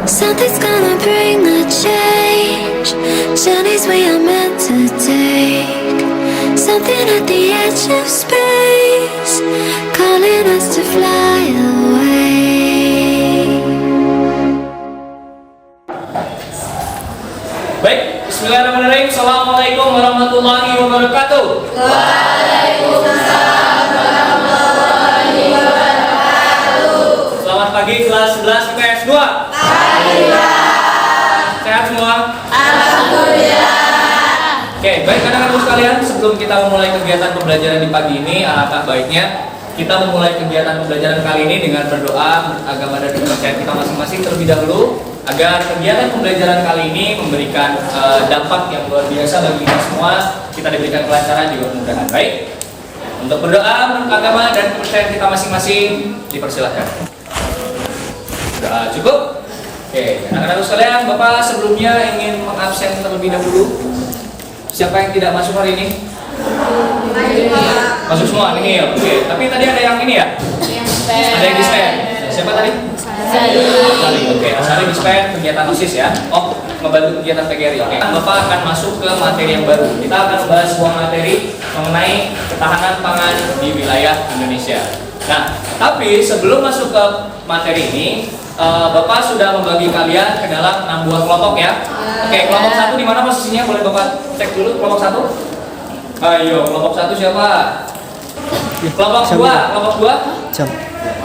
Something's gonna bring the change. Journeys we are meant to take. Something at the edge of space, calling us to fly away. Baik, bismillahirrahmanirrahim. Assalamualaikum warahmatullahi wabarakatuh. Waalaikumsalam warahmatullahi wabarakatuh. Selamat pagi kelas 11 IPS 2. Sehat semua? Alhamdulillah. Oke, baik anak-anak sekalian, sebelum kita memulai kegiatan pembelajaran di pagi ini, alangkah baiknya kita memulai kegiatan pembelajaran kali ini dengan berdoa agama dan kepercayaan kita masing-masing terlebih dahulu, agar kegiatan pembelajaran kali ini memberikan dampak yang luar biasa bagi kita semua. Kita diberikan kelancaran juga kemudahan. Baik, untuk berdoa menurut agama dan kepercayaan kita masing-masing, dipersilahkan. Doa cukup? Oke, anak-anak sekalian, Bapak sebelumnya ingin mengabsen terlebih dahulu. Siapa yang tidak masuk hari ini? Masuk semua nih. Oke, tapi tadi ada yang ini ya? Ada yang dispen. Siapa tadi? Asari. Oke, Asari dispen kegiatan OSIS ya. Oh, membantu kegiatan PGRI. Oke, Bapak akan masuk ke materi yang baru. Kita akan membahas sebuah materi mengenai ketahanan pangan di wilayah Indonesia. Nah, tapi sebelum masuk ke materi ini, Bapak sudah membagi kalian ke dalam 6 buah kelompok ya. Oke, kelompok 1 di mana posisinya? Boleh Bapak cek dulu kelompok 1? Ayo, kelompok 1 siapa? Kelompok 2, kelompok 2?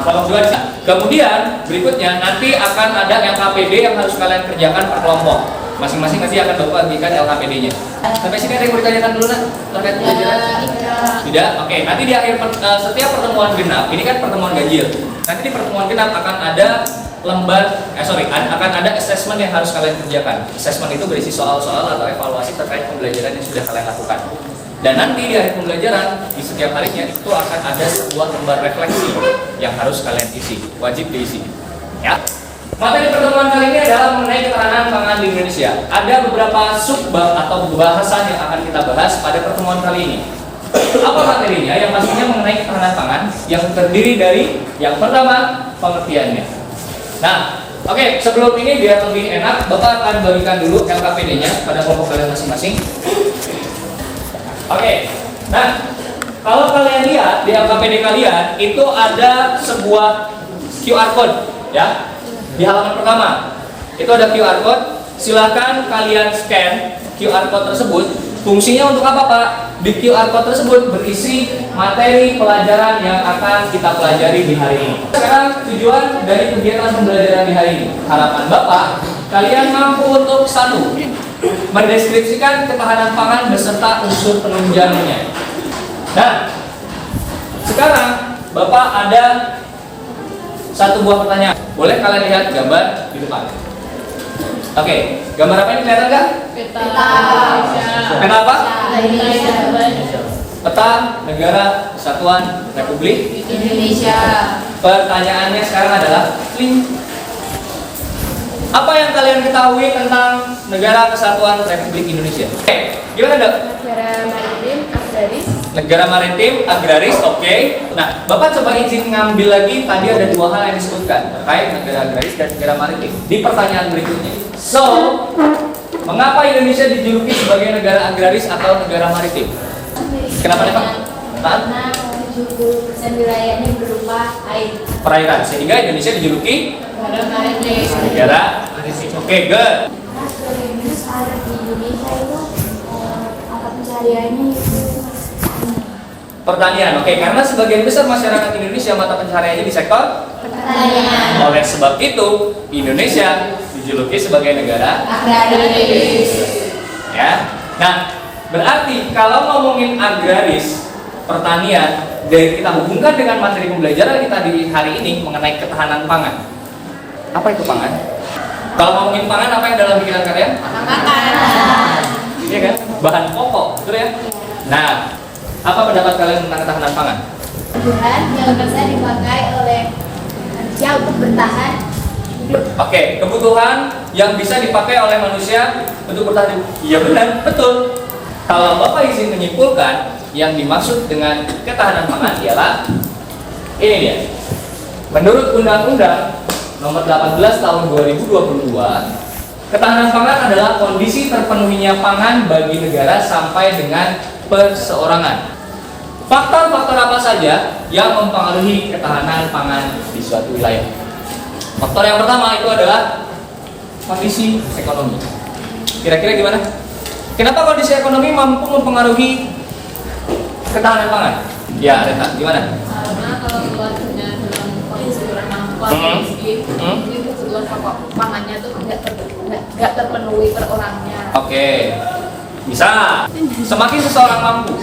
Kelompok 2 di sana. Kemudian berikutnya nanti akan ada LKPD yang harus kalian kerjakan per kelompok. Masing-masing nanti akan Bapak bagikan LKPD-nya. Sampai sini ada yang mau ditanyakan dulu nak? Terkait pembelajaran? Tidak? Oke, nanti di akhir setiap pertemuan genap, ini kan pertemuan ganjil. Nanti di pertemuan genap akan ada akan ada assessment yang harus kalian kerjakan. Assessment itu berisi soal-soal atau evaluasi terkait pembelajaran yang sudah kalian lakukan. Dan nanti di akhir pembelajaran, di setiap harinya itu akan ada sebuah lembar refleksi yang harus kalian isi, wajib diisi. Ya. Materi pertemuan kali ini adalah mengenai ketahanan pangan di Indonesia. Ada beberapa subbab atau bahasan yang akan kita bahas pada pertemuan kali ini. Apa materinya? Yang pastinya mengenai ketahanan pangan yang terdiri dari yang pertama, pengertiannya. Nah, oke, sebelum ini biar lebih enak, Bapak akan bagikan dulu LKPD-nya pada kelompok kalian masing-masing. Oke, nah, kalau kalian lihat di LKPD kalian itu ada sebuah QR code, ya. Di halaman pertama itu ada QR code. Silahkan kalian scan QR code tersebut. Fungsinya untuk apa, Pak? Di QR code tersebut berisi materi pelajaran yang akan kita pelajari di hari ini. Sekarang tujuan dari kegiatan pembelajaran di hari ini, harapan Bapak, kalian mampu untuk 1, mendeskripsikan ketahanan pangan beserta unsur penunjangnya. Nah, sekarang Bapak ada satu buah pertanyaan. Boleh kalian lihat gambar di depan. Oke, gambar apa ini kelihatan nggak? Peta. Kenapa? Indonesia. Peta Negara Kesatuan Republik Indonesia. Pertanyaannya sekarang adalah, apa yang kalian ketahui tentang Negara Kesatuan Republik Indonesia? Oke, gimana dok? Negara maritim agraris. Negara maritim agraris, oke. Nah, Bapak coba izin ngambil lagi, tadi ada 2 hal yang disebutkan terkait negara agraris dan negara maritim di pertanyaan berikutnya. So, mengapa Indonesia dijuluki sebagai negara agraris atau negara maritim? Kenapa nih Pak? Karena 70% wilayahnya berupa air. Perairan, sehingga Indonesia dijuluki Negara maritim. negara maritim. Oke, good. Di Indonesia itu mata pencahariannya itu Pertanian, oke, karena sebagian besar masyarakat Indonesia mata pencahariannya di sektor pertanian. oleh sebab itu Indonesia dijuluki sebagai negara Agraris. ya. Nah, berarti kalau ngomongin agraris, pertanian, dari kita hubungkan dengan materi pembelajaran kita di hari ini mengenai ketahanan pangan. Apa itu pangan? Kalau ngomongin pangan, apa yang dalam pikiran kalian? Makan. bahan pokok, betul ya? Nah, apa pendapat kalian tentang ketahanan pangan? Kebutuhan yang bisa dipakai oleh manusia untuk bertahan hidup. Oke, kebutuhan yang bisa dipakai oleh manusia untuk bertahan hidup. Iya benar, betul. Kalau Bapak izin menyimpulkan, yang dimaksud dengan ketahanan pangan ialah ini dia. Menurut Undang-Undang Nomor 18 Tahun 2022, ketahanan pangan adalah kondisi terpenuhinya pangan bagi negara sampai dengan perseorangan. Faktor-faktor apa saja yang mempengaruhi ketahanan pangan di suatu wilayah? Faktor yang pertama itu adalah kondisi ekonomi. Kira-kira gimana? Kenapa kondisi ekonomi mampu mempengaruhi ketahanan pangan? Ya, Reta, gimana? Karena kalau keluarganya dalam kondisi kurang mampu atau miskin, jadi kebutuhan pokok pangannya tuh nggak terpenuhi per orangnya. Oke, bisa. Semakin seseorang mampu,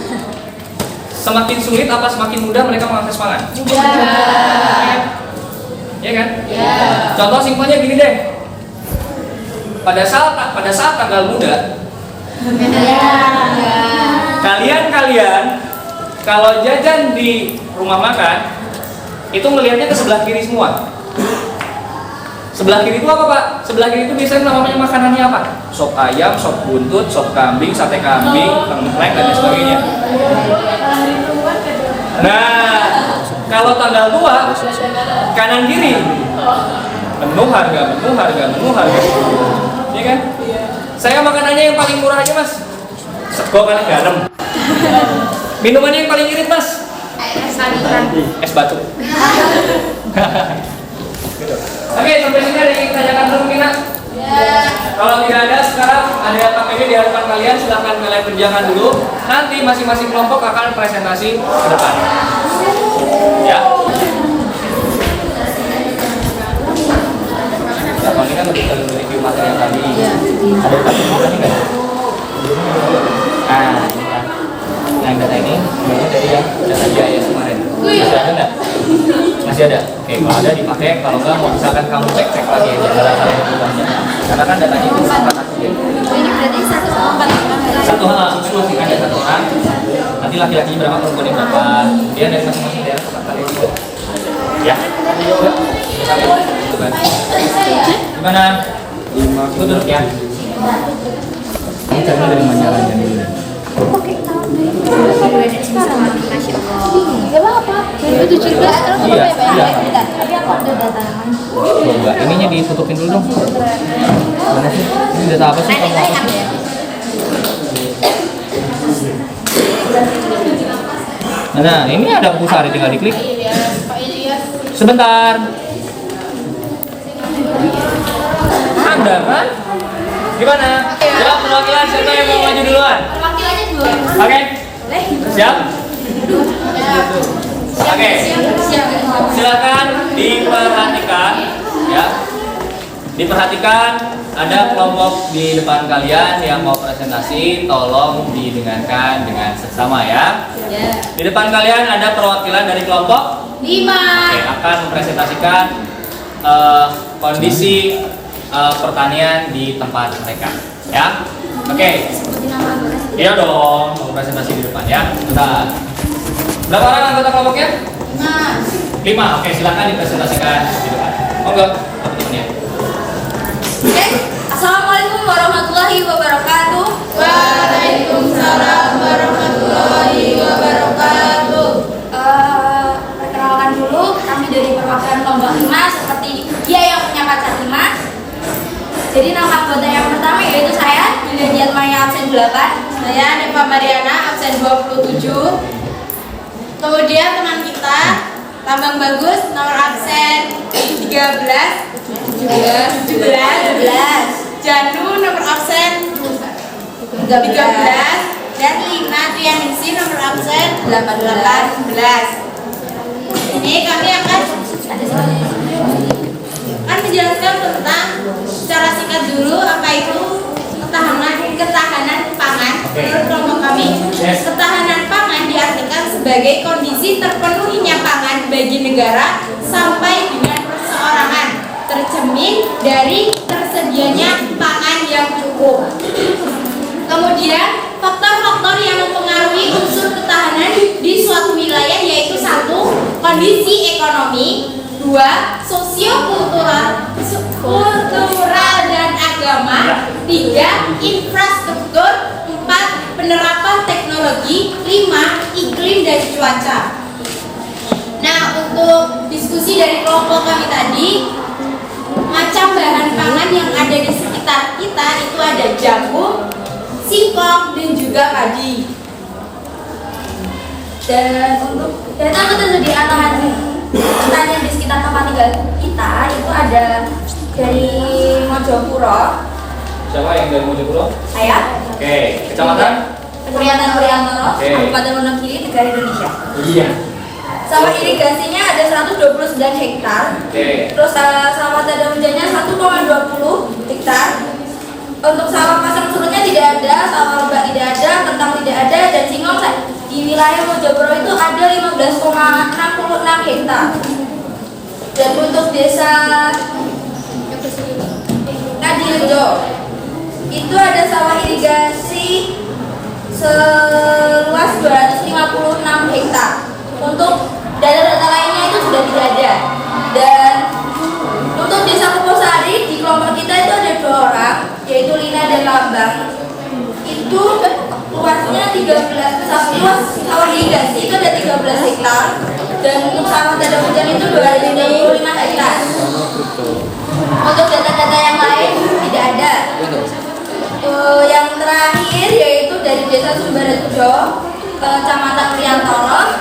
semakin sulit apa semakin mudah mereka mengakses pangan? Iya kan? Ya. Contoh simpelnya gini deh. Pada saat tanggal muda, kalian kalau jajan di rumah makan itu melihatnya ke sebelah kiri semua. Sebelah kiri itu apa, Pak? Sebelah kiri itu biasanya namanya makanannya apa? Sop ayam, sop buntut, sop kambing, sate kambing, tengkleng dan lain sebagainya. Nah, kalau tanggal tua kanan kiri menu harga. Iya kan? Saya makanannya yang paling murah aja, Mas. Sego kali garam. Minumannya yang paling irit, Mas. Es batu. Oke, sampai sini ada yang ditanyakan dulu mungkin, Nak? Kalau tidak ada, sekarang ada KPD di hadapan kalian, silahkan kalian kerjakan dulu. Nanti masing-masing kelompok akan presentasi ke depan. Ya. Nah, ini kan lebih review materi yang tadi. Ada tadi nggak? Nah, yang data ini sebenarnya dari yang data biaya kemarin. Masih ada nggak? Masih ada. Oke, kalau ada dipakai. Kalau nggak, mau misalkan kamu cek lagi aja data yang berubahnya. Karena kan datanya itu sangat aktif. Ini berarti 1,4. Satu hal masing-masing ada satu orang. Nanti laki-lakinya berapa, perempuannya berapa. Dia dari masing-masing daerah tempat kalian juga. Ya. Gimana? Itu duduk ya. Ini karena dari manjalannya dulu. Iya. Tapi aku ada data yang lain. Coba, ininya ditutupin dulu dong. Mana sih? Ini data apa sih? Kamu apa sih? Nah, ini ada buku sehari tinggal diklik. Sebentar. Anda kan? Gimana? Siap perwakilan, siapa yang mau maju duluan? Perwakilannya dua. Oke. Siap? Oke. Silakan diperhatikan ya. Diperhatikan, ada kelompok di depan kalian yang mau presentasi, tolong didengarkan dengan seksama ya. Di depan kalian ada perwakilan dari kelompok 5. Oke, akan mempresentasikan kondisi pertanian di tempat mereka ya. Oke. Iya dong, mau presentasi di depan ya. Bentar. Berapa orang anggota kelompoknya? 5. Oke, silakan dipresentasikan di depan. Monggo, teman-teman ya. Oke. Assalamualaikum warahmatullahi wabarakatuh. Waalaikumsalam warahmatullahi wabarakatuh. Perkenalkan dulu, kami dari perwakilan kelompok 5 seperti dia yang punya pacar 5. Jadi nama anggota yang pertama yaitu saya, Julia Diatmaya absen 8. Saya Neva Mariana absen 27. Kemudian teman kita Tambang Bagus nomor absen 13. Janu nomor absen 13 dan Lina Trianingsi nomor absen 18. Ini kami akan menjelaskan tentang secara singkat dulu apa itu ketahanan pangan. Menurut kelompok kami, ketahanan pangan diartikan sebagai kondisi terpenuhinya pangan bagi negara sampai dengan perseorangan, tercermin dari tersedianya pangan yang cukup. Kemudian faktor ketahanan di suatu wilayah, yaitu 1. Kondisi ekonomi, 2. Sosiokultural dan agama, 3. Infrastruktur, 4. Penerapan teknologi, 5. Iklim dan cuaca. Nah, untuk diskusi dari kelompok kami tadi, macam bahan pangan yang ada di sekitar kita itu ada jagung, singkong, dan juga padi. Dan untuk data ketersediaan lahan pertanian di sekitar tempat tinggal kita itu ada dari Mojopuro. Siapa yang dari Mojopuro? Saya. Oke, kecamatan? Priantan Priantoro, Oke. Kabupaten Wonogiri, Negara Indonesia. Iya. Sawah irigasinya ada 129 hektar. Oke. Terus sawah tanda hujannya 1,20 hektar. Untuk sawah pasang surutnya tidak ada, sawah lebat tidak ada, kentang tidak ada, dan singkong di wilayah Mojopuro itu ada 15,66 hektar. Dan untuk desa Kadirejo itu ada sawah irigasi seluas 256 hektar. Untuk data-data lainnya itu sudah tidak ada. Dan untuk desa Kuposari di kelompok kita itu ada 2 orang, yaitu Lina dan Lambang. Itu luasnya 13, luas sawah irigasi itu ada 13 hektar. Dan untuk sawah tanda hujan itu 235 hektar. Untuk data-data yang lain tidak ada. Yang terakhir yaitu dari desa Sumberjo, Kecamatan Priantoro.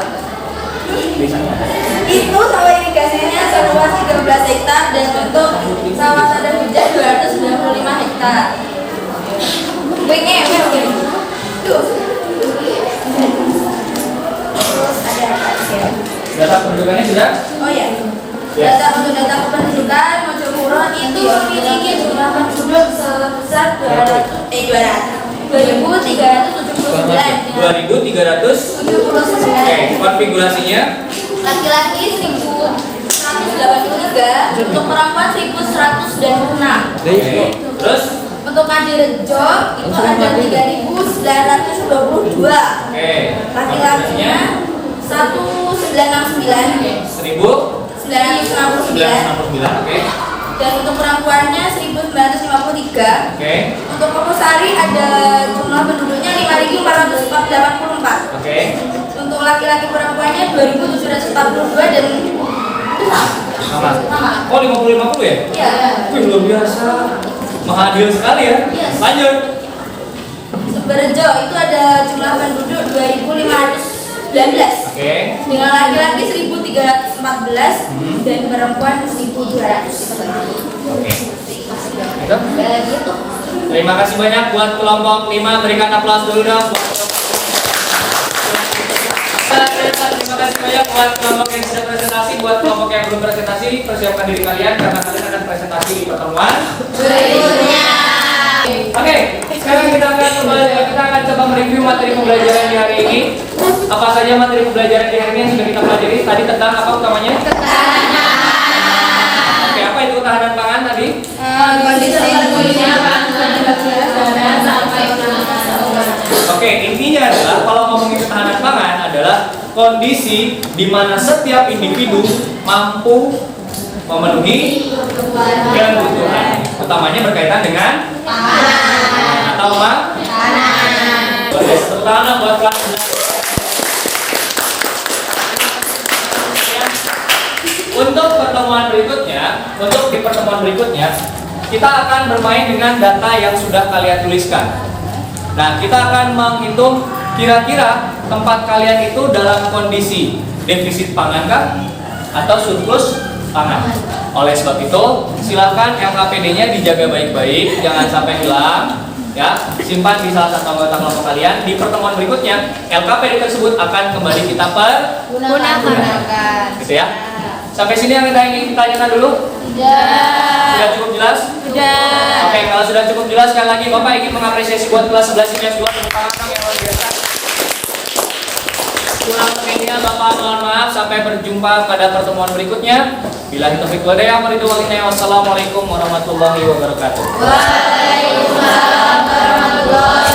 Itu sawah irigasinya seluas 13 hektar dan untuk sawah tanda hujan 295 hektar. Tuh. Terus ada apa sih? Data pendudukannya sudah? Oh ya. Yes. Untuk data kependudukan Mojopuro itu memiliki jumlah penduduk sebesar 2.379. 2.300. Oke, konfigurasinya? Laki-laki 1.183, untuk perempuan 1.106. Oke. Terus? Untuk Kadirejo itu ada 3.922. Oke. Laki-lakinya 1.969. 1.969. Oke. Dan untuk perempuannya 1.953. Oke. Untuk Kuposari ada jumlah penduduknya 5.484. Oke. Untuk laki-laki perempuannya 2.742 dan itu Sama. sama. Oh, 50-50 ya? Iya. Wih, luar biasa. Mahadil sekali ya. Yes. Lanjut. Sumberjo itu ada jumlah penduduk 2.519. Oke. Dengan laki-laki 1.314 dan perempuan 1.200. Oke. Itu. Ya gitu. Terima kasih banyak buat kelompok 5. Berikan aplaus dulu dong. Terima kasih banyak buat kelompok yang sudah presentasi. Buat kelompok yang belum presentasi, persiapkan diri kalian karena kalian akan presentasi di pertemuan Berikutnya. Oke, sekarang kita akan coba mereview materi pembelajaran di hari ini. Apa saja materi pembelajaran di hari ini yang sudah kita pelajari? Tadi tentang apa utamanya? Ketahanan. Oke, apa itu ketahanan pangan tadi? Kondisi ekonominya sampai Oke, intinya adalah kalau ngomongin ketahanan pangan adalah kondisi di mana setiap individu mampu memenuhi kebutuhan, utamanya berkaitan dengan pangan atau apa? Pangan. Tepuk tangan buat kelas 11. Untuk di pertemuan berikutnya, kita akan bermain dengan data yang sudah kalian tuliskan. Nah, kita akan menghitung kira-kira tempat kalian itu dalam kondisi defisit pangan kah atau surplus pangan. Oleh sebab itu, silakan LKPD-nya dijaga baik-baik, jangan sampai hilang. Ya, simpan di salah satu anggota kelompok kalian. Di pertemuan berikutnya, LKPD tersebut akan kembali kita Gunakan. gitu ya. Sampai sini yang kita ingin ditanyakan dulu. Sudah cukup jelas? Sudah. Oke, kalau sudah cukup jelas, sekali lagi Bapak ingin mengapresiasi buat kelas 11 IPS 2 tepuk tangan yang luar biasa. Kurang lebihnya Bapak mohon maaf, sampai berjumpa pada pertemuan berikutnya. Billahi taufiq wal hidayah. Wassalamualaikum warahmatullahi wabarakatuh. Waalaikumsalam warahmatullahi